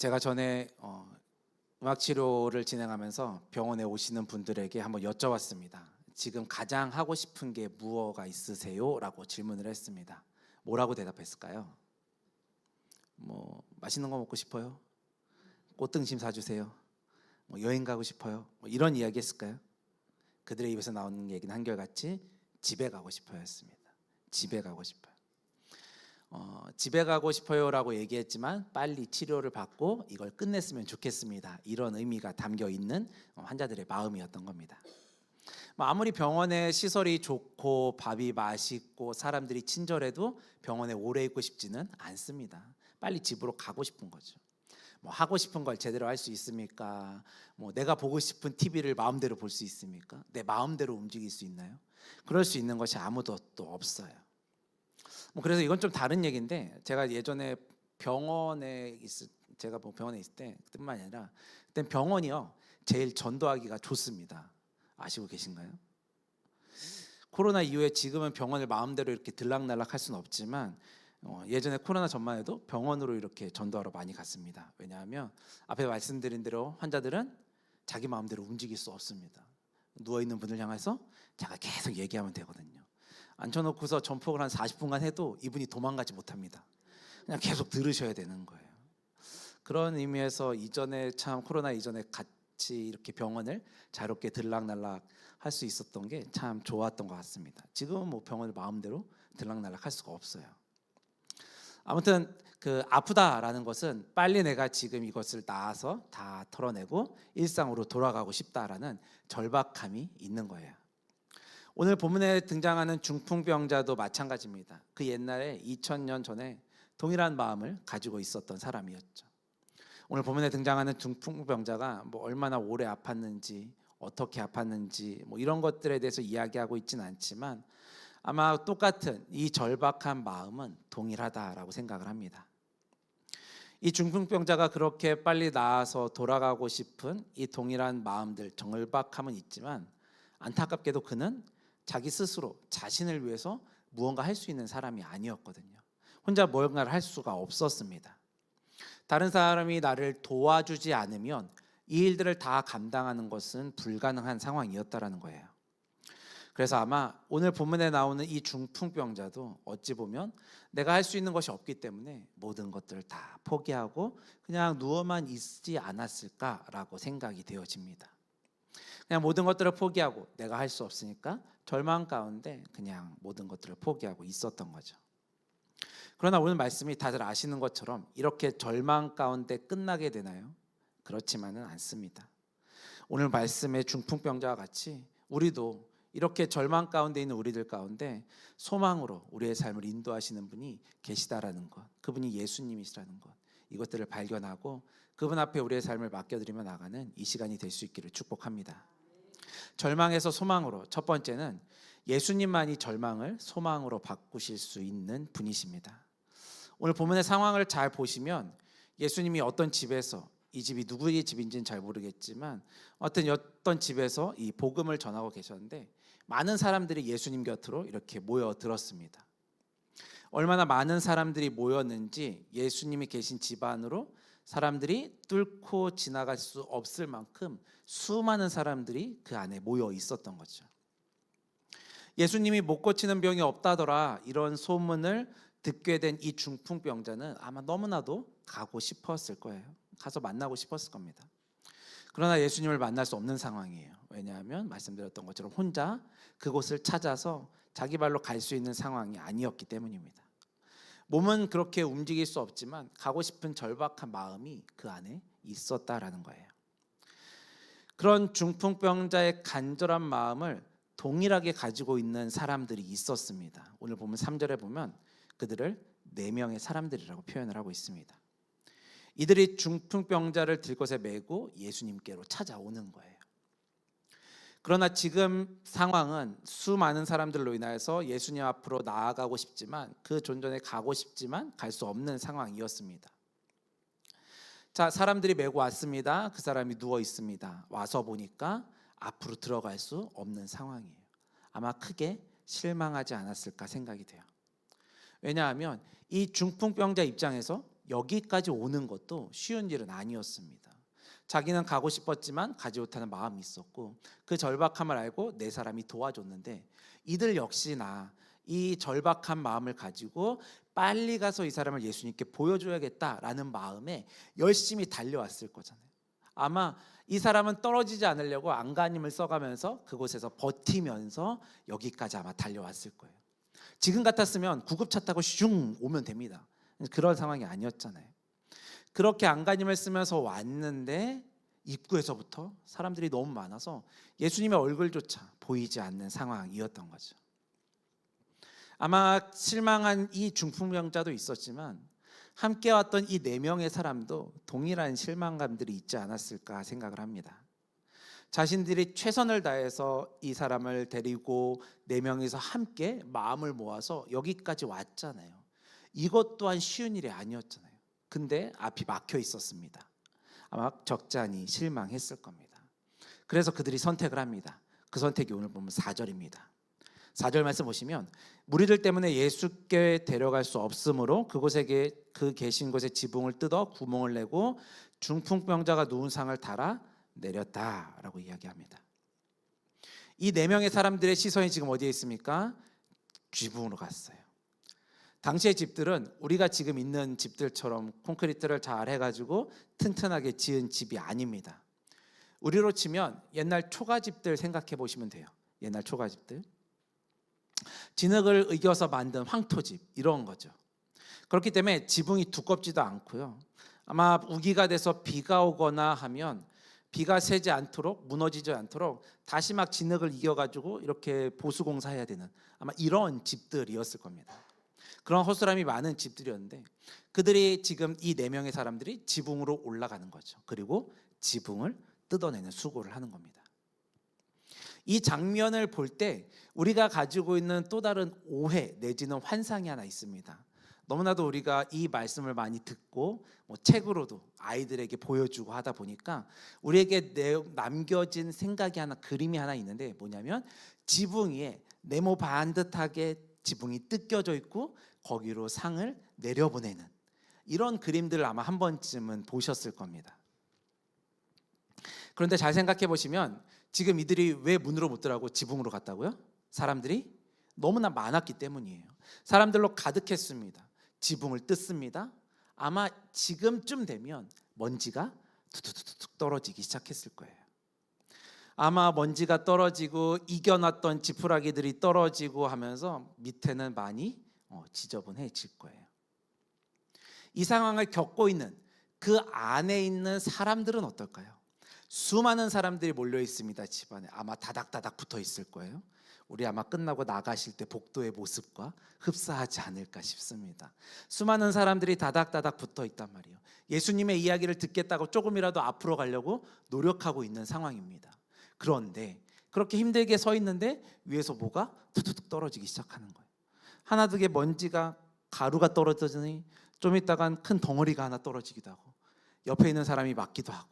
제가 전에 음악 치료를 진행하면서 병원에 오시는 분들에게 한번 여쭤봤습니다. 지금 가장 하고 싶은 게 무엇가 있으세요? 라고 질문을 했습니다. 뭐라고 대답했을까요? 맛있는 거 먹고 싶어요? 꽃등심 사주세요? 여행 가고 싶어요? 이런 이야기 했을까요? 그들의 입에서 나오는 얘기는 한결같이 집에 가고 싶어요 였습니다. 집에 가고 싶어요. 집에 가고 싶어요라고 얘기했지만 빨리 치료를 받고 이걸 끝냈으면 좋겠습니다. 이런 의미가 담겨 있는 환자들의 마음이었던 겁니다. 아무리 병원의 시설이 좋고 밥이 맛있고 사람들이 친절해도 병원에 오래 있고 싶지는 않습니다. 빨리 집으로 가고 싶은 거죠. 하고 싶은 걸 제대로 할 수 있습니까? 내가 보고 싶은 TV를 마음대로 볼 수 있습니까? 내 마음대로 움직일 수 있나요? 그럴 수 있는 것이 아무도 또 없어요. 그래서 이건 좀 다른 얘기인데, 제가 예전에 병원에 있을 때 그때뿐만 아니라 그때 병원이요 제일 전도하기가 좋습니다. 아시고 계신가요? 코로나 이후에 지금은 병원을 마음대로 이렇게 들락날락 할 수는 없지만 예전에 코로나 전만 해도 병원으로 이렇게 전도하러 많이 갔습니다. 왜냐하면 앞에 말씀드린 대로 환자들은 자기 마음대로 움직일 수 없습니다. 누워있는 분을 향해서 제가 계속 얘기하면 되거든요. 앉혀놓고서 전폭을 한 40분간 해도 이분이 도망가지 못합니다. 그냥 계속 들으셔야 되는 거예요. 그런 의미에서 이전에 참 코로나 이전에 같이 이렇게 병원을 자유롭게 들락날락 할 수 있었던 게 참 좋았던 것 같습니다. 지금은 병원을 마음대로 들락날락 할 수가 없어요. 아무튼 아프다라는 것은 빨리 내가 지금 이것을 나아서 다 털어내고 일상으로 돌아가고 싶다라는 절박함이 있는 거예요. 오늘 본문에 등장하는 중풍병자도 마찬가지입니다. 그 옛날에 2000년 전에 동일한 마음을 가지고 있었던 사람이었죠. 오늘 본문에 등장하는 중풍병자가 얼마나 오래 아팠는지, 어떻게 아팠는지 이런 것들에 대해서 이야기하고 있지는 않지만 아마 똑같은 이 절박한 마음은 동일하다라고 생각을 합니다. 이 중풍병자가 그렇게 빨리 나아서 돌아가고 싶은 이 동일한 마음들, 절박함은 있지만 안타깝게도 그는 자기 스스로 자신을 위해서 무언가 할 수 있는 사람이 아니었거든요. 혼자 무언가를 할 수가 없었습니다. 다른 사람이 나를 도와주지 않으면 이 일들을 다 감당하는 것은 불가능한 상황이었다라는 거예요. 그래서 아마 오늘 본문에 나오는 이 중풍병자도 어찌 보면 내가 할 수 있는 것이 없기 때문에 모든 것들을 다 포기하고 그냥 누워만 있지 않았을까라고 생각이 되어집니다. 그냥 모든 것들을 포기하고 내가 할 수 없으니까 절망 가운데 그냥 모든 것들을 포기하고 있었던 거죠. 그러나 오늘 말씀이 다들 아시는 것처럼 이렇게 절망 가운데 끝나게 되나요? 그렇지만은 않습니다. 오늘 말씀의 중풍병자와 같이 우리도 이렇게 절망 가운데 있는 우리들 가운데 소망으로 우리의 삶을 인도하시는 분이 계시다라는 것, 그분이 예수님이시라는 것, 이것들을 발견하고 그분 앞에 우리의 삶을 맡겨드리며 나가는 이 시간이 될 수 있기를 축복합니다. 절망에서 소망으로, 첫 번째는 예수님만이 절망을 소망으로 바꾸실 수 있는 분이십니다. 오늘 본문의 상황을 잘 보시면 예수님이 어떤 집에서, 이 집이 누구의 집인지는 잘 모르겠지만 어떤 집에서 이 복음을 전하고 계셨는데 많은 사람들이 예수님 곁으로 이렇게 모여들었습니다. 얼마나 많은 사람들이 모였는지 예수님이 계신 집 안으로 사람들이 뚫고 지나갈 수 없을 만큼 수많은 사람들이 그 안에 모여 있었던 거죠. 예수님이 못 고치는 병이 없다더라 이런 소문을 듣게 된 이 중풍병자는 아마 너무나도 가고 싶었을 거예요. 가서 만나고 싶었을 겁니다. 그러나 예수님을 만날 수 없는 상황이에요. 왜냐하면 말씀드렸던 것처럼 혼자 그곳을 찾아서 자기 발로 갈 수 있는 상황이 아니었기 때문입니다. 몸은 그렇게 움직일 수 없지만 가고 싶은 절박한 마음이 그 안에 있었다라는 거예요. 그런 중풍병자의 간절한 마음을 동일하게 가지고 있는 사람들이 있었습니다. 오늘 보면 3절에 보면 그들을 4명의 사람들이라고 표현을 하고 있습니다. 이들이 중풍병자를 들것에 메고 예수님께로 찾아오는 거예요. 그러나 지금 상황은 수많은 사람들로 인하여서 예수님 앞으로 나아가고 싶지만 그 존전에 가고 싶지만 갈 수 없는 상황이었습니다. 자, 사람들이 메고 왔습니다. 그 사람이 누워 있습니다. 와서 보니까 앞으로 들어갈 수 없는 상황이에요. 아마 크게 실망하지 않았을까 생각이 돼요. 왜냐하면 이 중풍병자 입장에서 여기까지 오는 것도 쉬운 일은 아니었습니다. 자기는 가고 싶었지만 가지 못하는 마음이 있었고 그 절박함을 알고 네 사람이 도와줬는데 이들 역시나 이 절박한 마음을 가지고 빨리 가서 이 사람을 예수님께 보여줘야겠다라는 마음에 열심히 달려왔을 거잖아요. 아마 이 사람은 떨어지지 않으려고 안간힘을 써가면서 그곳에서 버티면서 여기까지 아마 달려왔을 거예요. 지금 같았으면 구급차 타고 슝 오면 됩니다. 그런 상황이 아니었잖아요. 그렇게 안간힘을 쓰면서 왔는데 입구에서부터 사람들이 너무 많아서 예수님의 얼굴조차 보이지 않는 상황이었던 거죠. 아마 실망한 이 중풍병자도 있었지만 함께 왔던 이 4명의 사람도 동일한 실망감들이 있지 않았을까 생각을 합니다. 자신들이 최선을 다해서 이 사람을 데리고 4명이서 함께 마음을 모아서 여기까지 왔잖아요. 이것 또한 쉬운 일이 아니었잖아요. 근데 앞이 막혀 있었습니다. 아마 적잖이 실망했을 겁니다. 그래서 그들이 선택을 합니다. 그 선택이 오늘 보면 4절입니다. 4절 말씀 보시면 무리들 때문에 예수께 데려갈 수 없으므로 그곳에 그 계신 곳에 지붕을 뜯어 구멍을 내고 중풍병자가 누운 상을 달아 내렸다라고 이야기합니다. 이 4명의 사람들의 시선이 지금 어디에 있습니까? 지붕으로 갔어요. 당시의 집들은 우리가 지금 있는 집들처럼 콘크리트를 잘 해가지고 튼튼하게 지은 집이 아닙니다. 우리로 치면 옛날 초가집들 생각해 보시면 돼요. 옛날 초가집들. 진흙을 이겨서 만든 황토집 이런 거죠. 그렇기 때문에 지붕이 두껍지도 않고요. 아마 우기가 돼서 비가 오거나 하면 비가 새지 않도록 무너지지 않도록 다시 막 진흙을 이겨가지고 이렇게 보수공사해야 되는 아마 이런 집들이었을 겁니다. 그런 허술함이 많은 집들이었는데 그들이 지금 이 4명의 사람들이 지붕으로 올라가는 거죠. 그리고 지붕을 뜯어내는 수고를 하는 겁니다. 이 장면을 볼 때 우리가 가지고 있는 또 다른 오해 내지는 환상이 하나 있습니다. 너무나도 우리가 이 말씀을 많이 듣고 책으로도 아이들에게 보여주고 하다 보니까 우리에게 남겨진 생각이 하나, 그림이 하나 있는데 뭐냐면 지붕 위에 네모 반듯하게 지붕이 뜯겨져 있고 거기로 상을 내려보내는 이런 그림들을 아마 한 번쯤은 보셨을 겁니다. 그런데 잘 생각해 보시면 지금 이들이 왜 문으로 못 들어가고 지붕으로 갔다고요? 사람들이 너무나 많았기 때문이에요. 사람들로 가득했습니다. 지붕을 뜯습니다. 아마 지금쯤 되면 먼지가 툭툭툭 떨어지기 시작했을 거예요. 아마 먼지가 떨어지고 이겨놨던 지푸라기들이 떨어지고 하면서 밑에는 많이 지저분해질 거예요. 이 상황을 겪고 있는 그 안에 있는 사람들은 어떨까요? 수많은 사람들이 몰려 있습니다. 집안에 아마 다닥다닥 붙어 있을 거예요. 우리 아마 끝나고 나가실 때 복도의 모습과 흡사하지 않을까 싶습니다. 수많은 사람들이 다닥다닥 붙어 있단 말이에요. 예수님의 이야기를 듣겠다고 조금이라도 앞으로 가려고 노력하고 있는 상황입니다. 그런데 그렇게 힘들게 서 있는데 위에서 뭐가 툭툭 떨어지기 시작하는 거예요. 하나둘에 먼지가 가루가 떨어지더니 좀 있다간 큰 덩어리가 하나 떨어지기도 하고 옆에 있는 사람이 맞기도 하고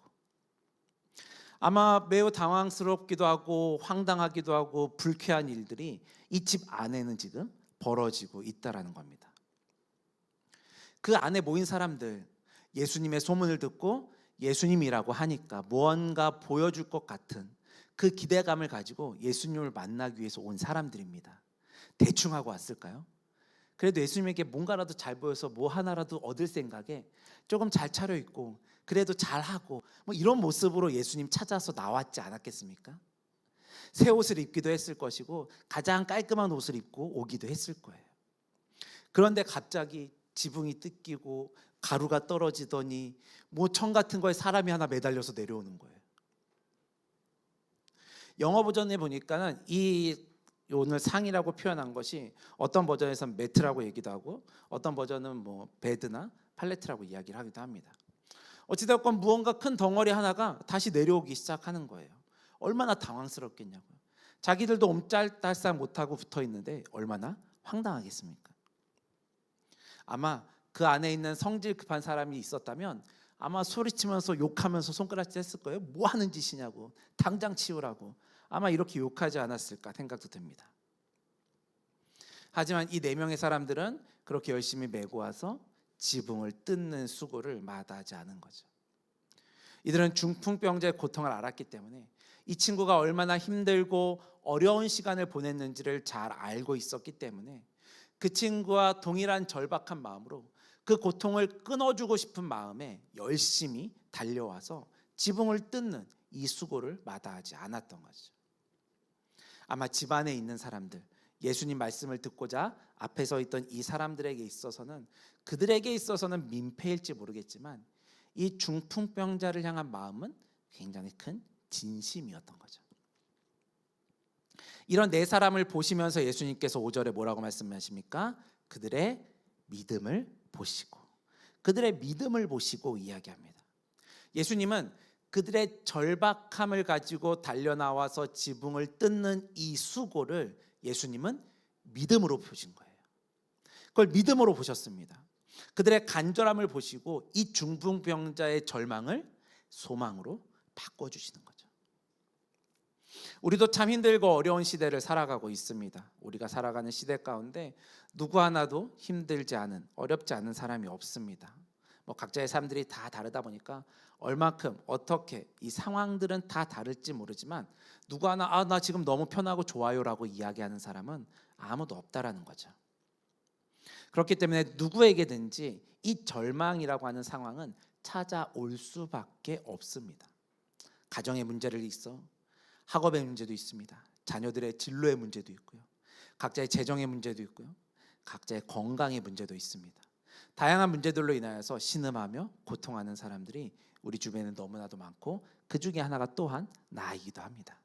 아마 매우 당황스럽기도 하고 황당하기도 하고 불쾌한 일들이 이 집 안에는 지금 벌어지고 있다라는 겁니다. 그 안에 모인 사람들 예수님의 소문을 듣고 예수님이라고 하니까 무언가 보여줄 것 같은 그 기대감을 가지고 예수님을 만나기 위해서 온 사람들입니다. 대충 하고 왔을까요? 그래도 예수님에게 뭔가라도 잘 보여서 뭐 하나라도 얻을 생각에 조금 잘 차려입고 그래도 잘하고 이런 모습으로 예수님 찾아서 나왔지 않았겠습니까? 새 옷을 입기도 했을 것이고 가장 깔끔한 옷을 입고 오기도 했을 거예요. 그런데 갑자기 지붕이 뜯기고 가루가 떨어지더니 천 같은 거에 사람이 하나 매달려서 내려오는 거예요. 영어 버전에 보니까는 이 오늘 상이라고 표현한 것이 어떤 버전에서는 매트라고 얘기도 하고 어떤 버전은 베드나 팔레트라고 이야기를 하기도 합니다. 어찌되었건 무언가 큰 덩어리 하나가 다시 내려오기 시작하는 거예요. 얼마나 당황스럽겠냐고요. 자기들도 옴짤달싹 못하고 붙어 있는데 얼마나 황당하겠습니까? 아마 그 안에 있는 성질 급한 사람이 있었다면 아마 소리치면서 욕하면서 손가락질 했을 거예요. 뭐 하는 짓이냐고, 당장 치우라고. 아마 이렇게 욕하지 않았을까 생각도 듭니다. 하지만 이 4명의 사람들은 그렇게 열심히 메고 와서 지붕을 뜯는 수고를 마다하지 않은 거죠. 이들은 중풍병자의 고통을 알았기 때문에 이 친구가 얼마나 힘들고 어려운 시간을 보냈는지를 잘 알고 있었기 때문에 그 친구와 동일한 절박한 마음으로 그 고통을 끊어주고 싶은 마음에 열심히 달려와서 지붕을 뜯는 이 수고를 마다하지 않았던 거죠. 아마 집안에 있는 사람들, 예수님 말씀을 듣고자 앞에 서 있던 이 사람들에게 있어서는, 그들에게 있어서는 민폐일지 모르겠지만 이 중풍병자를 향한 마음은 굉장히 큰 진심이었던 거죠. 이런 네 사람을 보시면서 예수님께서 5절에 뭐라고 말씀하십니까? 그들의 믿음을 보시고, 그들의 믿음을 보시고 이야기합니다. 예수님은 그들의 절박함을 가지고 달려나와서 지붕을 뜯는 이 수고를 예수님은 믿음으로 보신 거예요. 그걸 믿음으로 보셨습니다. 그들의 간절함을 보시고 이 중풍병자의 절망을 소망으로 바꿔주시는 거죠. 우리도 참 힘들고 어려운 시대를 살아가고 있습니다. 우리가 살아가는 시대 가운데 누구 하나도 힘들지 않은, 어렵지 않은 사람이 없습니다. 각자의 삶들이 다 다르다 보니까 얼마큼 어떻게 이 상황들은 다 다를지 모르지만 누구 하나 나 지금 너무 편하고 좋아요라고 이야기하는 사람은 아무도 없다라는 거죠. 그렇기 때문에 누구에게든지 이 절망이라고 하는 상황은 찾아올 수밖에 없습니다. 가정의 문제를 있어, 학업의 문제도 있습니다. 자녀들의 진로의 문제도 있고요. 각자의 재정의 문제도 있고요. 각자의 건강의 문제도 있습니다. 다양한 문제들로 인하여서 신음하며 고통하는 사람들이 우리 주변에 너무나도 많고 그 중에 하나가 또한 나이기도 합니다.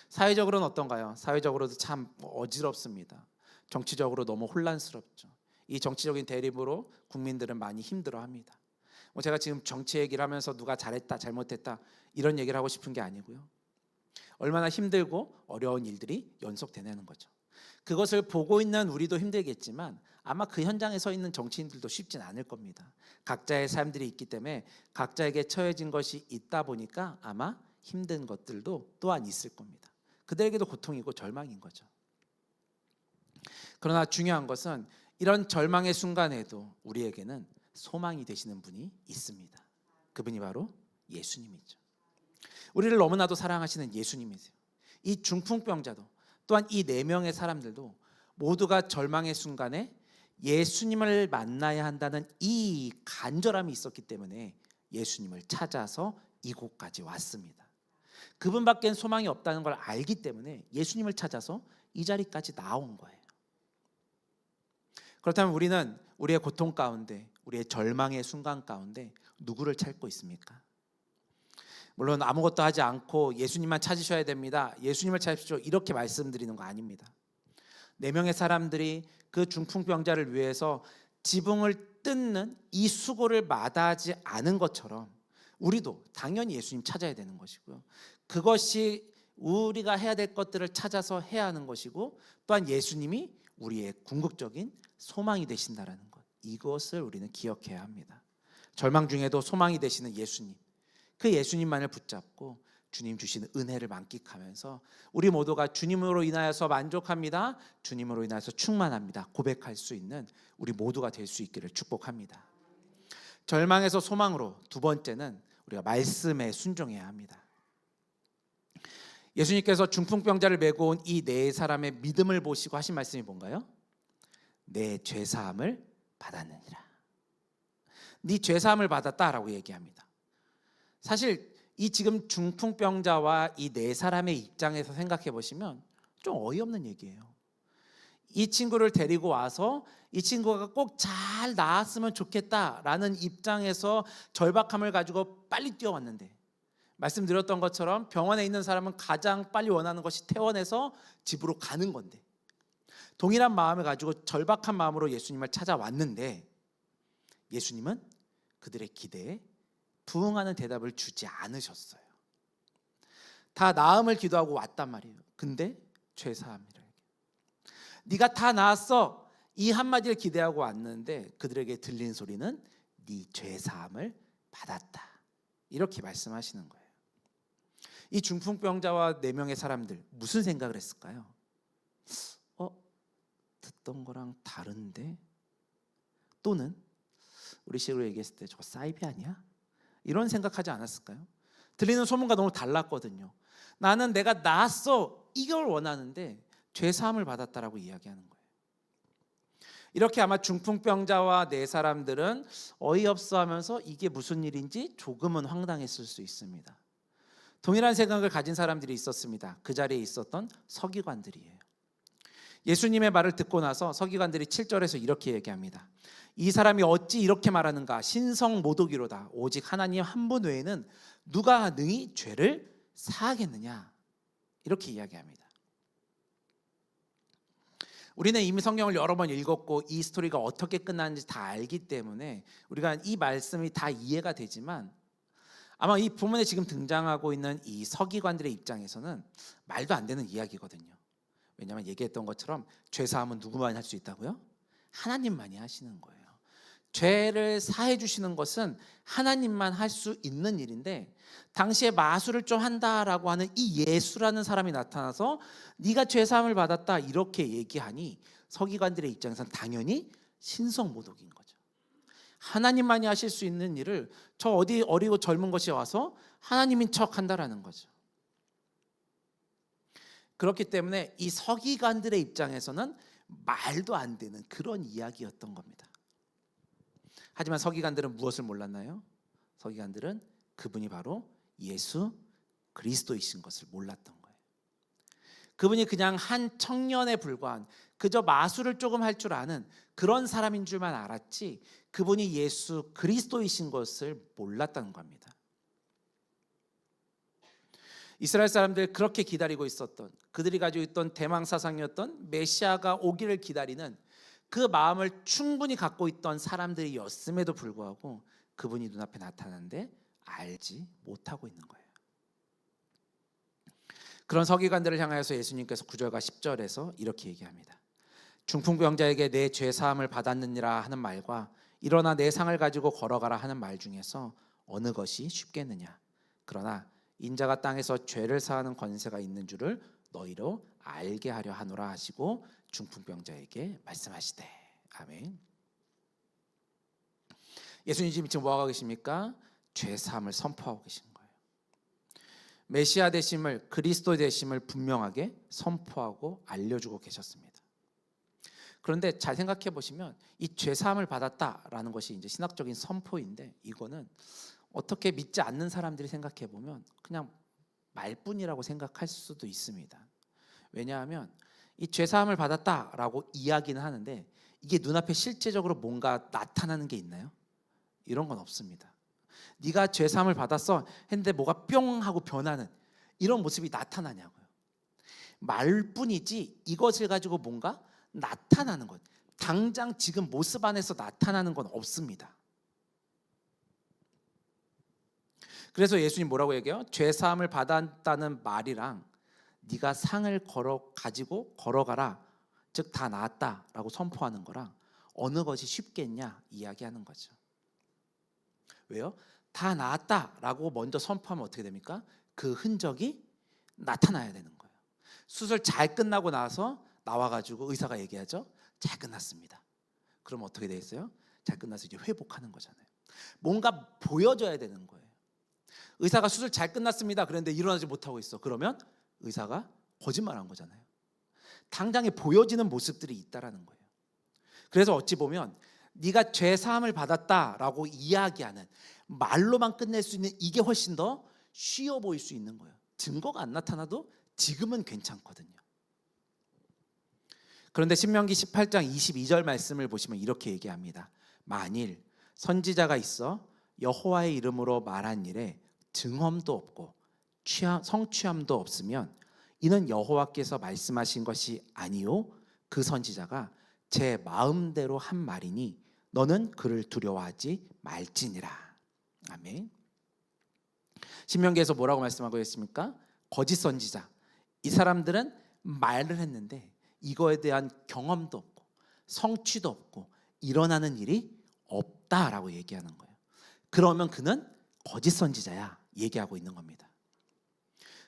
사회적으로는 어떤가요? 사회적으로도 참 어지럽습니다. 정치적으로 너무 혼란스럽죠. 이 정치적인 대립으로 국민들은 많이 힘들어합니다. 제가 지금 정치 얘기를 하면서 누가 잘했다 잘못했다 이런 얘기를 하고 싶은 게 아니고요. 얼마나 힘들고 어려운 일들이 연속되는 거죠. 그것을 보고 있는 우리도 힘들겠지만 아마 그 현장에 서 있는 정치인들도 쉽진 않을 겁니다. 각자의 삶들이 있기 때문에 각자에게 처해진 것이 있다 보니까 아마 힘든 것들도 또한 있을 겁니다. 그들에게도 고통이고 절망인 거죠. 그러나 중요한 것은 이런 절망의 순간에도 우리에게는 소망이 되시는 분이 있습니다. 그분이 바로 예수님이죠. 우리를 너무나도 사랑하시는 예수님이세요. 이 중풍병자도 또한 이 네 명의 사람들도 모두가 절망의 순간에 예수님을 만나야 한다는 이 간절함이 있었기 때문에 예수님을 찾아서 이곳까지 왔습니다. 그분밖엔 소망이 없다는 걸 알기 때문에 예수님을 찾아서 이 자리까지 나온 거예요. 그렇다면 우리는 우리의 고통 가운데, 우리의 절망의 순간 가운데 누구를 찾고 있습니까? 물론 아무것도 하지 않고 예수님만 찾으셔야 됩니다, 예수님을 찾으십시오 이렇게 말씀드리는 거 아닙니다. 네 명의 사람들이 그 중풍병자를 위해서 지붕을 뜯는 이 수고를 마다하지 않은 것처럼 우리도 당연히 예수님 찾아야 되는 것이고요. 그것이 우리가 해야 될 것들을 찾아서 해야 하는 것이고, 또한 예수님이 우리의 궁극적인 소망이 되신다라는 것, 이것을 우리는 기억해야 합니다. 절망 중에도 소망이 되시는 예수님, 그 예수님만을 붙잡고 주님 주시는 은혜를 만끽하면서 우리 모두가 주님으로 인하여서 만족합니다, 주님으로 인하여서 충만합니다 고백할 수 있는 우리 모두가 될 수 있기를 축복합니다. 절망에서 소망으로 두 번째는 우리가 말씀에 순종해야 합니다. 예수님께서 중풍병자를 메고 온 이 네 사람의 믿음을 보시고 하신 말씀이 뭔가요? 내 죄사함을 받았느니라. 네 죄사함을 받았다라고 얘기합니다. 사실 이 지금 중풍병자와 이 네 사람의 입장에서 생각해 보시면 좀 어이없는 얘기예요. 이 친구를 데리고 와서 이 친구가 꼭 잘 나았으면 좋겠다라는 입장에서 절박함을 가지고 빨리 뛰어왔는데, 말씀드렸던 것처럼 병원에 있는 사람은 가장 빨리 원하는 것이 퇴원해서 집으로 가는 건데, 동일한 마음을 가지고 절박한 마음으로 예수님을 찾아왔는데 예수님은 그들의 기대에 부응하는 대답을 주지 않으셨어요. 다 나음을 기도하고 왔단 말이에요. 근데 죄사함이라, 네가 다 나았어, 이 한마디를 기대하고 왔는데 그들에게 들린 소리는 네 죄사함을 받았다, 이렇게 말씀하시는 거예요. 이 중풍병자와 네 명의 사람들 무슨 생각을 했을까요? 듣던 거랑 다른데? 또는 우리 식으로 얘기했을 때 저거 사이비 아니야? 이런 생각하지 않았을까요? 들리는 소문과 너무 달랐거든요. 나는 내가 나았어 이걸 원하는데 죄사함을 받았다라고 이야기하는 거예요. 이렇게 아마 중풍병자와 네 사람들은 어이없어 하면서 이게 무슨 일인지 조금은 황당했을 수 있습니다. 동일한 생각을 가진 사람들이 있었습니다. 그 자리에 있었던 서기관들이에요. 예수님의 말을 듣고 나서 서기관들이 7절에서 이렇게 얘기합니다. 이 사람이 어찌 이렇게 말하는가? 신성모독이로다. 오직 하나님 한 분 외에는 누가 능히 죄를 사하겠느냐? 이렇게 이야기합니다. 우리는 이미 성경을 여러 번 읽었고 이 스토리가 어떻게 끝나는지 다 알기 때문에 우리가 이 말씀이 다 이해가 되지만 아마 이 본문에 지금 등장하고 있는 이 서기관들의 입장에서는 말도 안 되는 이야기거든요. 왜냐하면 얘기했던 것처럼 죄사함은 누구만이 할 수 있다고요? 하나님만이 하시는 거예요. 죄를 사해 주시는 것은 하나님만 할 수 있는 일인데 당시에 마술을 좀 한다라고 하는 이 예수라는 사람이 나타나서 네가 죄사함을 받았다 이렇게 얘기하니 서기관들의 입장에서는 당연히 신성모독인 거죠. 하나님만이 하실 수 있는 일을 저 어디 어리고 젊은 것이 와서 하나님인 척 한다라는 거죠. 그렇기 때문에 이 서기관들의 입장에서는 말도 안 되는 그런 이야기였던 겁니다. 하지만 서기관들은 무엇을 몰랐나요? 서기관들은 그분이 바로 예수 그리스도이신 것을 몰랐던 거예요. 그분이 그냥 한 청년에 불과한 그저 마술을 조금 할 줄 아는 그런 사람인 줄만 알았지 그분이 예수 그리스도이신 것을 몰랐다는 겁니다. 이스라엘 사람들 그렇게 기다리고 있었던 그들이 가지고 있던 대망 사상이었던 메시아가 오기를 기다리는 그 마음을 충분히 갖고 있던 사람들이었음에도 불구하고 그분이 눈앞에 나타나는데 알지 못하고 있는 거예요. 그런 서기관들을 향하여서 예수님께서 9절과 10절에서 이렇게 얘기합니다. 중풍병자에게 내 죄사함을 받았느니라 하는 말과 일어나 내 상을 가지고 걸어가라 하는 말 중에서 어느 것이 쉽겠느냐? 그러나 인자가 땅에서 죄를 사하는 권세가 있는 줄을 너희로 알게 하려 하노라 하시고 중풍병자에게 말씀하시되. 아멘. 예수님 지금 뭐 하고 계십니까? 죄사함을 선포하고 계신 거예요. 메시아 되심을, 그리스도 되심을 분명하게 선포하고 알려주고 계셨습니다. 그런데 잘 생각해 보시면 이 죄사함을 받았다라는 것이 이제 신학적인 선포인데 이거는 어떻게 믿지 않는 사람들이 생각해 보면 그냥 말뿐이라고 생각할 수도 있습니다. 왜냐하면 이 죄사함을 받았다라고 이야기는 하는데 이게 눈앞에 실제적으로 뭔가 나타나는 게 있나요? 이런 건 없습니다. 네가 죄사함을 받았어 했는데 뭐가 뿅 하고 변하는 이런 모습이 나타나냐고요. 말뿐이지 이것을 가지고 뭔가 나타나는 것, 당장 지금 모습 안에서 나타나는 건 없습니다. 그래서 예수님 뭐라고 얘기해요? 죄사함을 받았다는 말이랑 네가 상을 가지고 걸어가라, 즉 다 나았다라고 선포하는 거랑 어느 것이 쉽겠냐 이야기하는 거죠. 왜요? 다 나았다라고 먼저 선포하면 어떻게 됩니까? 그 흔적이 나타나야 되는 거예요. 수술 잘 끝나고 나서 나와가지고 의사가 얘기하죠. 잘 끝났습니다. 그럼 어떻게 되겠어요? 잘 끝나서 이제 회복하는 거잖아요. 뭔가 보여줘야 되는 거예요. 의사가 수술 잘 끝났습니다. 그런데 일어나지 못하고 있어. 그러면 의사가 거짓말한 거잖아요. 당장에 보여지는 모습들이 있다라는 거예요. 그래서 어찌 보면 네가 죄 사함을 받았다라고 이야기하는 말로만 끝낼 수 있는 이게 훨씬 더 쉬워 보일 수 있는 거예요. 증거가 안 나타나도 지금은 괜찮거든요. 그런데 신명기 18장 22절 말씀을 보시면 이렇게 얘기합니다. 만일 선지자가 있어 여호와의 이름으로 말한 일에 증언도 없고 성취함도 없으면 이는 여호와께서 말씀하신 것이 아니요 그 선지자가 제 마음대로 한 말이니 너는 그를 두려워하지 말지니라. 아멘. 신명기에서 뭐라고 말씀하고 있습니까? 거짓 선지자. 이 사람들은 말을 했는데 이거에 대한 경험도 없고 성취도 없고 일어나는 일이 없다라고 얘기하는 거예요. 그러면 그는 거짓 선지자야 얘기하고 있는 겁니다.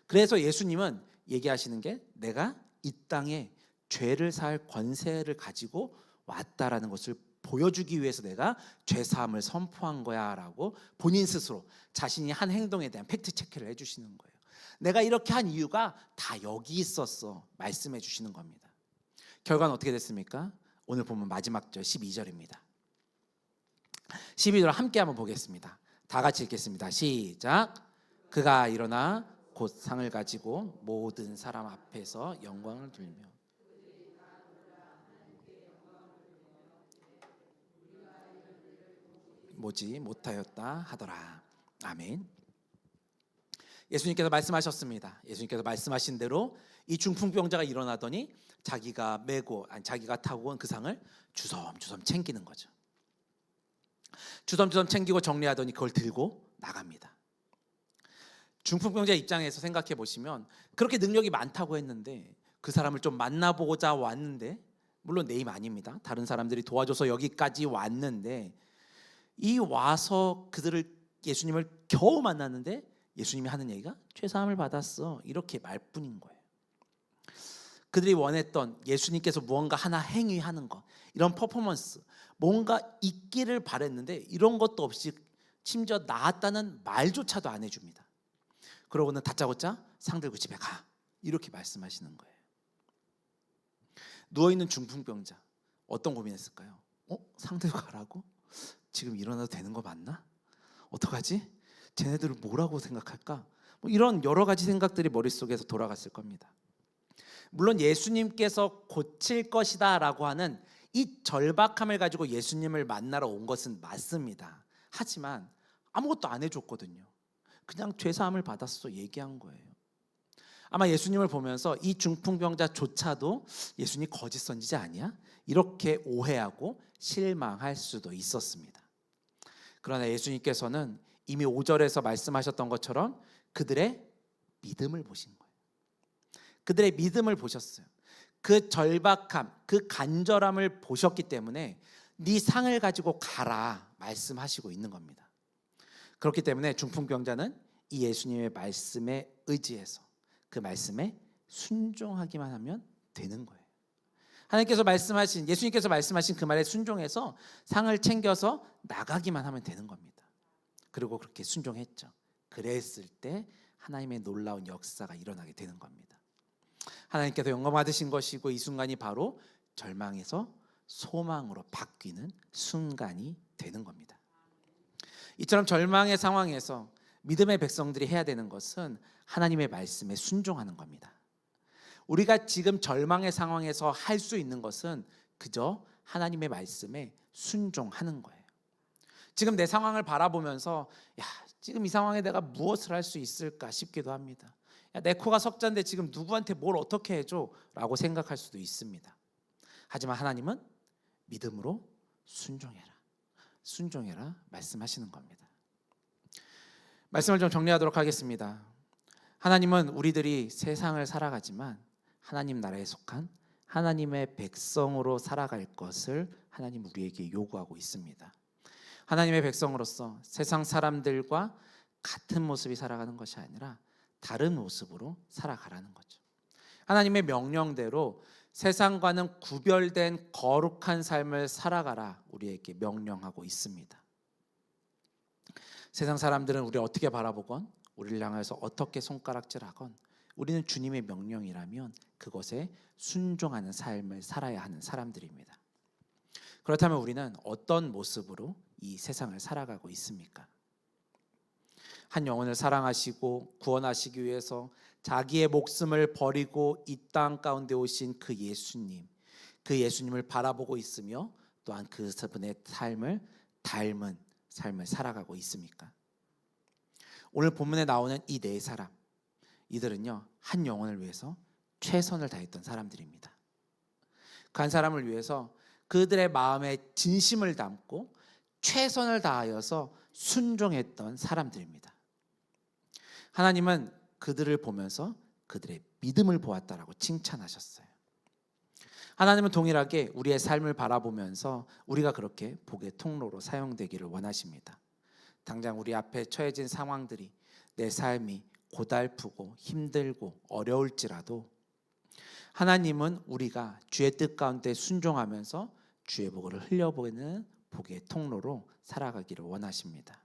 그래서 예수님은 얘기하시는 게 내가 이 땅에 죄를 사할 권세를 가지고 왔다라는 것을 보여주기 위해서 내가 죄사함을 선포한 거야 라고 본인 스스로 자신이 한 행동에 대한 팩트 체크를 해주시는 거예요. 내가 이렇게 한 이유가 다 여기 있었어 말씀해 주시는 겁니다. 결과는 어떻게 됐습니까? 오늘 보면 마지막 절 12절입니다. 12절 함께 한번 보겠습니다. 다 같이 읽겠습니다. 시작. 그가 일어나 곧 상을 가지고 모든 사람 앞에서 영광을 돌리며 모지 못하였다 하더라. 아멘. 예수님께서 말씀하셨습니다. 예수님께서 말씀하신 대로 이 중풍병자가 일어나더니 자기가 타고 온 그 상을 주섬주섬 챙기는 거죠. 주섬주섬 챙기고 정리하더니 그걸 들고 나갑니다. 중풍병자 입장에서 생각해 보시면 그렇게 능력이 많다고 했는데 그 사람을 좀 만나보고자 왔는데, 물론 내 힘 아닙니다. 다른 사람들이 도와줘서 여기까지 왔는데, 이 와서 예수님을 겨우 만났는데 예수님이 하는 얘기가 죄사함을 받았어 이렇게 말뿐인 거예요. 그들이 원했던 예수님께서 무언가 하나 행위하는 것, 이런 퍼포먼스, 뭔가 있기를 바랬는데 이런 것도 없이 심지어 나았다는 말조차도 안 해줍니다. 그러고는 다짜고짜 상 들고 집에 가 이렇게 말씀하시는 거예요. 누워있는 중풍병자 어떤 고민했을까요? 상 들고 가라고? 지금 일어나도 되는 거 맞나? 어떡하지? 쟤네들은 뭐라고 생각할까? 이런 여러 가지 생각들이 머릿속에서 돌아갔을 겁니다. 물론 예수님께서 고칠 것이다 라고 하는 이 절박함을 가지고 예수님을 만나러 온 것은 맞습니다. 하지만 아무것도 안 해줬거든요. 그냥 죄사함을 받았어 얘기한 거예요. 아마 예수님을 보면서 이 중풍병자조차도 예수님 거짓 선지자 아니야? 이렇게 오해하고 실망할 수도 있었습니다. 그러나 예수님께서는 이미 5절에서 말씀하셨던 것처럼 그들의 믿음을 보신 거예요. 그들의 믿음을 보셨어요. 그 절박함, 그 간절함을 보셨기 때문에 네 상을 가지고 가라 말씀하시고 있는 겁니다. 그렇기 때문에 중풍병자는 이 예수님의 말씀에 의지해서 그 말씀에 순종하기만 하면 되는 거예요. 예수님께서 말씀하신 그 말에 순종해서 상을 챙겨서 나가기만 하면 되는 겁니다. 그리고 그렇게 순종했죠. 그랬을 때 하나님의 놀라운 역사가 일어나게 되는 겁니다. 하나님께서 영광 받으신 것이고 이 순간이 바로 절망에서 소망으로 바뀌는 순간이 되는 겁니다. 이처럼 절망의 상황에서 믿음의 백성들이 해야 되는 것은 하나님의 말씀에 순종하는 겁니다. 우리가 지금 절망의 상황에서 할 수 있는 것은 그저 하나님의 말씀에 순종하는 거예요. 지금 내 상황을 바라보면서 지금 이 상황에 내가 무엇을 할 수 있을까 싶기도 합니다. 내 코가 석잔데 지금 누구한테 뭘 어떻게 해줘? 라고 생각할 수도 있습니다. 하지만 하나님은 믿음으로 순종해라 말씀하시는 겁니다. 말씀을 좀 정리하도록 하겠습니다. 하나님은 우리들이 세상을 살아가지만 하나님 나라에 속한 하나님의 백성으로 살아갈 것을 하나님 우리에게 요구하고 있습니다. 하나님의 백성으로서 세상 사람들과 같은 모습이 살아가는 것이 아니라 다른 모습으로 살아가라는 거죠. 하나님의 명령대로 세상과는 구별된 거룩한 삶을 살아가라 우리에게 명령하고 있습니다. 세상 사람들은 우리를 어떻게 바라보건 우리를 향해서 어떻게 손가락질하건 우리는 주님의 명령이라면 그것에 순종하는 삶을 살아야 하는 사람들입니다. 그렇다면 우리는 어떤 모습으로 이 세상을 살아가고 있습니까? 한 영혼을 사랑하시고 구원하시기 위해서 자기의 목숨을 버리고 이 땅 가운데 오신 그 예수님을 바라보고 있으며 또한 그분의 삶을 닮은 삶을 살아가고 있습니까? 오늘 본문에 나오는 이 네 사람, 이들은요 한 영혼을 위해서 최선을 다했던 사람들입니다. 그 한 사람을 위해서 그들의 마음에 진심을 담고 최선을 다하여서 순종했던 사람들입니다. 하나님은 그들을 보면서 그들의 믿음을 보았다라고 칭찬하셨어요. 하나님은 동일하게 우리의 삶을 바라보면서 우리가 그렇게 복의 통로로 사용되기를 원하십니다. 당장 우리 앞에 처해진 상황들이 내 삶이 고달프고 힘들고 어려울지라도 하나님은 우리가 주의 뜻 가운데 순종하면서 주의 복을 흘려보이는 복의 통로로 살아가기를 원하십니다.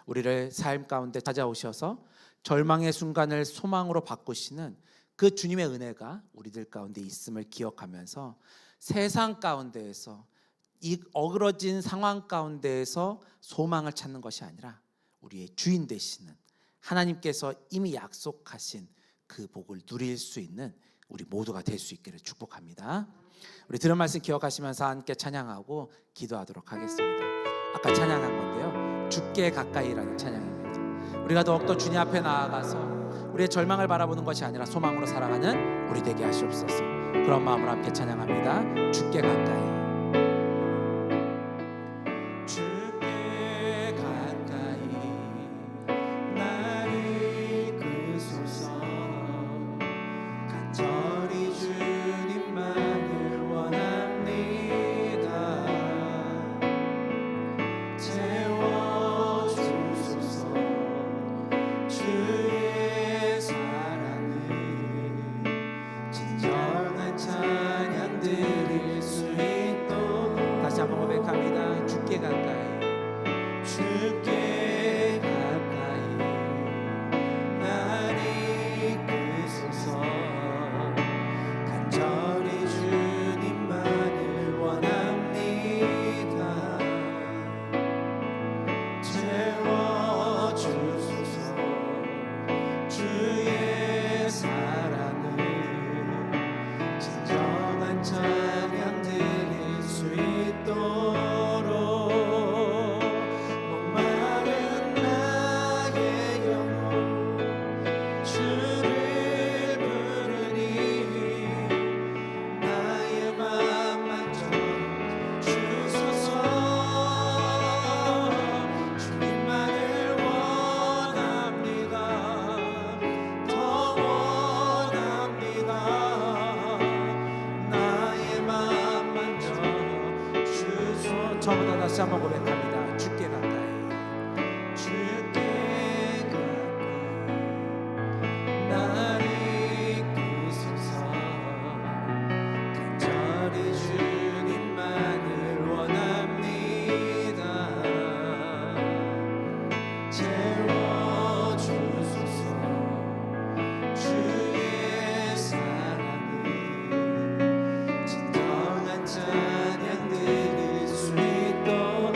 우리를 삶 가운데 찾아오셔서 절망의 순간을 소망으로 바꾸시는 그 주님의 은혜가 우리들 가운데 있음을 기억하면서 세상 가운데에서 이 어그러진 상황 가운데에서 소망을 찾는 것이 아니라 우리의 주인 되시는 하나님께서 이미 약속하신 그 복을 누릴 수 있는 우리 모두가 될 수 있기를 축복합니다. 우리 들은 말씀 기억하시면서 함께 찬양하고 기도하도록 하겠습니다. 아까 찬양한 건데요, 주께 가까이라는 찬양입니다. 우리가 더욱더 주님 앞에 나아가서 우리의 절망을 바라보는 것이 아니라 소망으로 살아가는 우리 되게 하시옵소서. 그런 마음으로 함께 찬양합니다. 주께 가까이. 주께 가까이, 주께 가까이 날 이끄소서. 간절히 주님만을 원합니다. 채워주소서. 주의 사랑을 진정한 찬양 드릴 수 있도록 처음부터 다시 한번 고백합니다. 주께 가까이, 주께 가까이 날 이끄소서. 간절히 주님만을 원합니다. 채워주소서. 주의 사랑을 진정한 찬양 드릴 수 있도록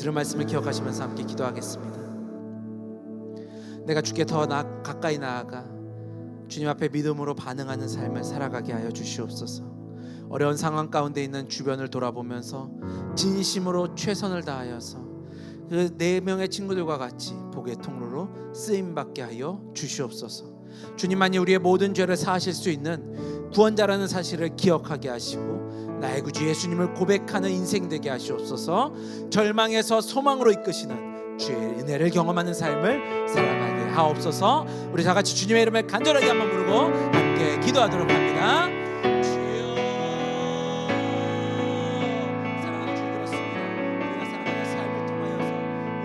들은 말씀을 기억하시면서 함께 기도하겠습니다. 내가 주께 더 가까이 나아가 주님 앞에 믿음으로 반응하는 삶을 살아가게 하여 주시옵소서. 어려운 상황 가운데 있는 주변을 돌아보면서 진심으로 최선을 다하여서 그 4명의 친구들과 같이 복의 통로로 쓰임받게 하여 주시옵소서. 주님만이 우리의 모든 죄를 사하실 수 있는 구원자라는 사실을 기억하게 하시고 나의 구주 예수님을 고백하는 인생 되게 하시옵소서. 절망에서 소망으로 이끄시는 주의 은혜를 경험하는 삶을 살아가게 하옵소서. 우리 다 같이 주님의 이름을 간절하게 한번 부르고 함께 기도하도록 합니다. 주여, 사랑하는 주 그렇습니다. 우리가 살아가는 삶을 통하여서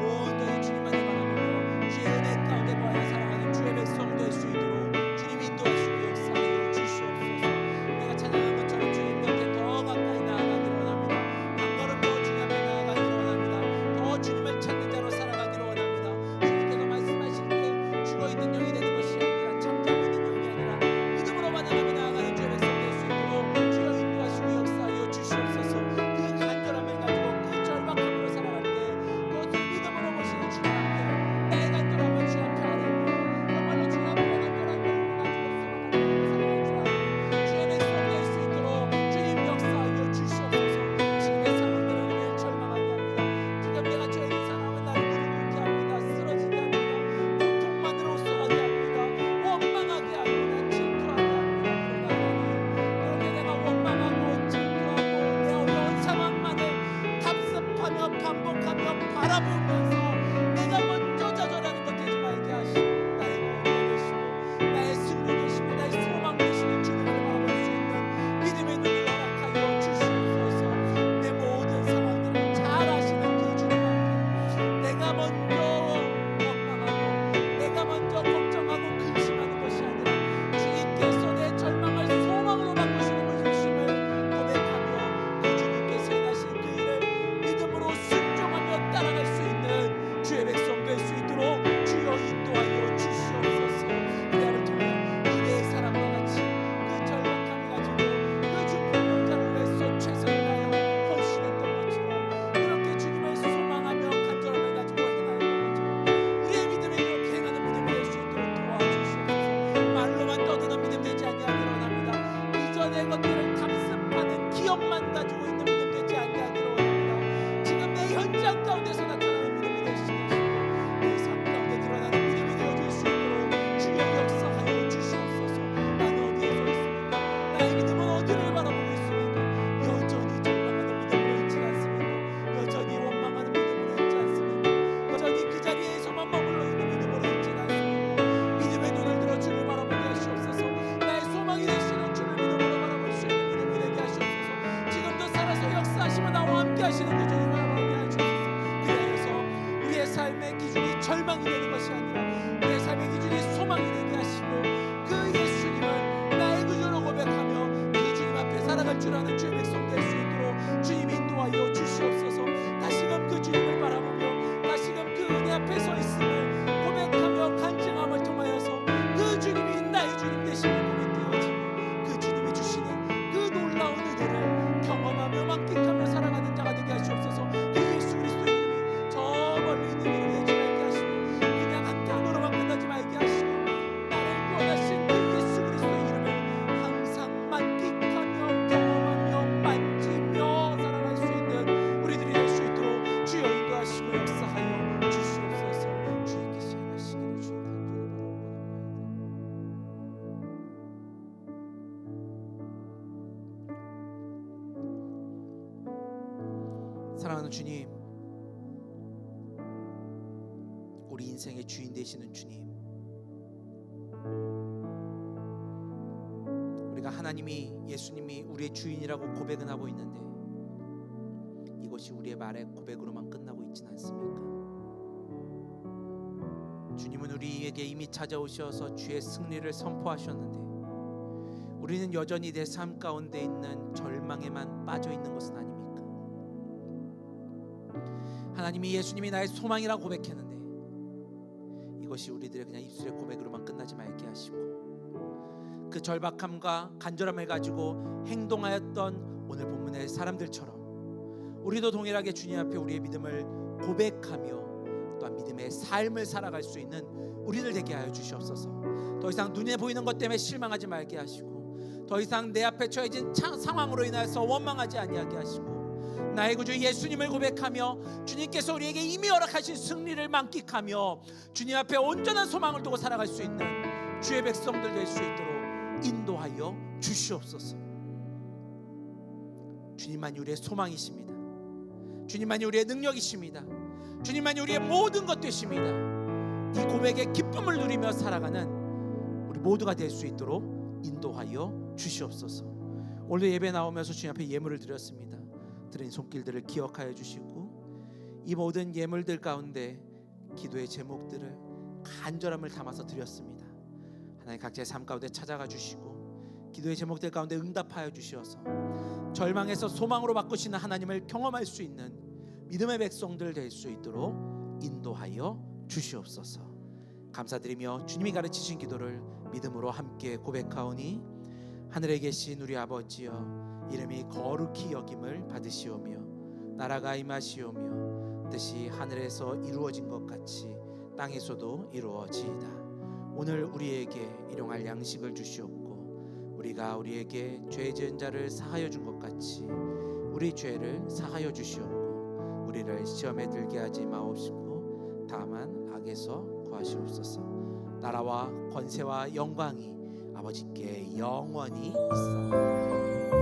온전히 주님만을 바라보며 주의 은혜 가운데 보아 살아가는 주의 백성 될 수 있도록 주님 인도하시고 역사하여 주시옵소서. 내가 찬양한 것처럼 주님 곁에 더 가까이 나아가기를 원합니다. 한 걸음 더 주님 앞에 나아가기를 원합니다. 더 주님을 찾는 자로 살아가기를 원합니다. 주님께서 말씀하실 때 죽어있는 영이 되는 것이 아니라 잠자고 있는 영이 아니라 믿음으로 반응하며 나아가는 주의 백성 될 수 있도록 주여 인도하시고 역사하여 주시옵소서. 그 간절함을 가지고 그 절박함으로 살아갈 때 그것을 믿음으로 모시는 주님 앞에 나의 간절함을 주 앞에 아뢰고 정말로 주 앞에 간절한 마음을 가지고 살아갈 줄 아는 주의 백성 될 수 있도록 주님 역사하여 주시옵소서. 지금의 상황들은 우리를 절망하게 합니다. 지금 내가 죄인 사람은 나를 무릎 꿇게 합니다. 쓰러지게 합니다. 고통만으로 쏘하게 합니다. 원망하게 합니다. 질투하게 합니다. 그러나 이렇게 내가 원망하고 질투하고 내 어려운 상황만을 답습하며 반복하며 바라보면서 내가 먼저 좌절하는 것 되지 말게 하시고 나의 구원이 되시고 나의 승리 되시고 나의 소망 되시는 주님을 바라볼 수 있는 믿음의 눈을 허락하여 주시옵소서. 내 모든 상황들을 잘 아시는 그 주님 앞에 내가 먼저 원망하고 내가 먼저 걱정하고 근심하는 것이 아니라 주님께서 내 절망을 소망으로 바꾸시는 것임을 고백하며 그 주님께서 행하신 그 일을 믿음으로 순종하며 따라갈 수 있는 주의 백성 될 수 있도록 주여 인도하여 주시옵소서. 그대를 통해 이대의 사람과 같이 그 절박함을 가지고 그 중풍병자를 위해서 최선을 다하여 헌신했던 것처럼 그렇게 주님을 소망하며 간절함을 가지고 행하였던 것처럼 우리의 믿음이 그렇게 행하는 믿음이 될 수 있도록 도와주시옵소서. 말로만 떠드는 믿음 되지 아니하기를 원합니다. 이전의 것들을 답습하는 기억만 가지고 있는 믿음 되지 아니하기를 원합니다. 지금 내 현장 가운데서 나타나는 믿음이 되시게 하시고 내 삶 가운데 드러나는 믿음이 되어질 수 있도록 주여 역사하여 주시옵소서. 나는 어디에 서 있습니까? 나의 믿음은 어디를 바라보고 있습니까? 여전히 절망하는 믿음으로 있지 않습니까? 여전히 원망하는 믿음으로 있지 않습니까? 여전히 그 자리에서만 머물러 있는 믿음으로 있지 않습니까? 믿음의 눈을 들어 주를 바라보게 하시옵소서. 나의 소망이 되시는 주를 믿음으로 바라볼 수 있는 믿음이 되게 하시옵소서. 지금도 살아서 역사하시며 나와 함께 하시는 그 주님을 바라보게 하시옵소서. 그래서 우리의 삶의 기준이 절망이 되는 것이 아니라 우리의 삶의 기준이 소망이 되게 하시고 그 예수님을 나의 구주로 고백하며 그 주님 앞에 살아갈 줄 아는 주의 백성 될 수 있도록 주님 인도하여 주시옵소서. 다시금 그 주님을 바라보며 다시금 그 은혜 앞에 서 있음을 고백하며 간증함을 통하여서 그 주님이 나의 주님 되심을 고백되어지고 그 주님이 주시는 그 놀라운 은혜를 경험하며 만끽하며 살아가는 자가 되게 하시옵소서. 그 예수 그리스도의 이름이 저 멀리 있는 이름이 되지 말게 하시고 그냥 한 단어로만 끝나지 말게 하시고 나를 구원하신 그 예수 그리스도의 이름을 항상 만끽하며 경험하며 만지며 살아갈 수 있는 우리들이 될 수 있도록 주여 인도하시고 역사하여 주시옵소서. 주님께서 행하시기를 주의 간절히 바라옵나이다. 사랑하는 주님, 우리 인생의 주인 되시는 주님, 우리가 하나님이 예수님이 우리의 주인이라고 고백은 하고 있는데 이것이 우리의 말의 고백으로만 끝나고 있진 않습니까? 주님은 우리에게 이미 찾아오셔서 주의 승리를 선포하셨는데 우리는 여전히 내 삶 가운데 있는 절망에만 빠져 있는 것은 아닙니까? 하나님이 예수님이 나의 소망이라고 고백했는데 이것이 우리들의 그냥 입술의 고백으로만 끝나지 말게 하시고 그 절박함과 간절함을 가지고 행동하였던 오늘 본문의 사람들처럼 우리도 동일하게 주님 앞에 우리의 믿음을 고백하며 또한 믿음의 삶을 살아갈 수 있는 우리들 되게 하여 주시옵소서. 더 이상 눈에 보이는 것 때문에 실망하지 말게 하시고, 더 이상 내 앞에 처해진 상황으로 인하여서 원망하지 아니하게 하시고, 나의 구주 예수님을 고백하며 주님께서 우리에게 이미 허락하신 승리를 만끽하며 주님 앞에 온전한 소망을 두고 살아갈 수 있는 주의 백성들 될 수 있도록 인도하여 주시옵소서. 주님만이 우리의 소망이십니다. 주님만이 우리의 능력이십니다. 주님만이 우리의 모든 것 되십니다. 이 고백의 기쁨을 누리며 살아가는 우리 모두가 될 수 있도록 인도하여 주시옵소서. 오늘 예배 나오면서 주님 앞에 예물을 드렸습니다. 드린 손길들을 기억하여 주시고, 이 모든 예물들 가운데 기도의 제목들을 간절함을 담아서 드렸습니다. 하나님 각자의 삶 가운데 찾아가 주시고, 기도의 제목들 가운데 응답하여 주시어서 절망에서 소망으로 바꾸시는 하나님을 경험할 수 있는 믿음의 백성들 될 수 있도록 인도하여 주시옵소서. 감사드리며 주님이 가르치신 기도를 믿음으로 함께 고백하오니, 하늘에 계신 우리 아버지여, 이름이 거룩히 여김을 받으시오며 나라가 임하시오며 뜻이 하늘에서 이루어진 것 같이 땅에서도 이루어지이다. 오늘 우리에게 일용할 양식을 주시옵고, 우리가 우리에게 죄 지은 자를 사하여 준 것 같이 우리 죄를 사하여 주시옵고, 우리를 시험에 들게 하지 마옵시고 다만 악에서 구하시옵소서. 나라와 권세와 영광이 아버지께 영원히 있어.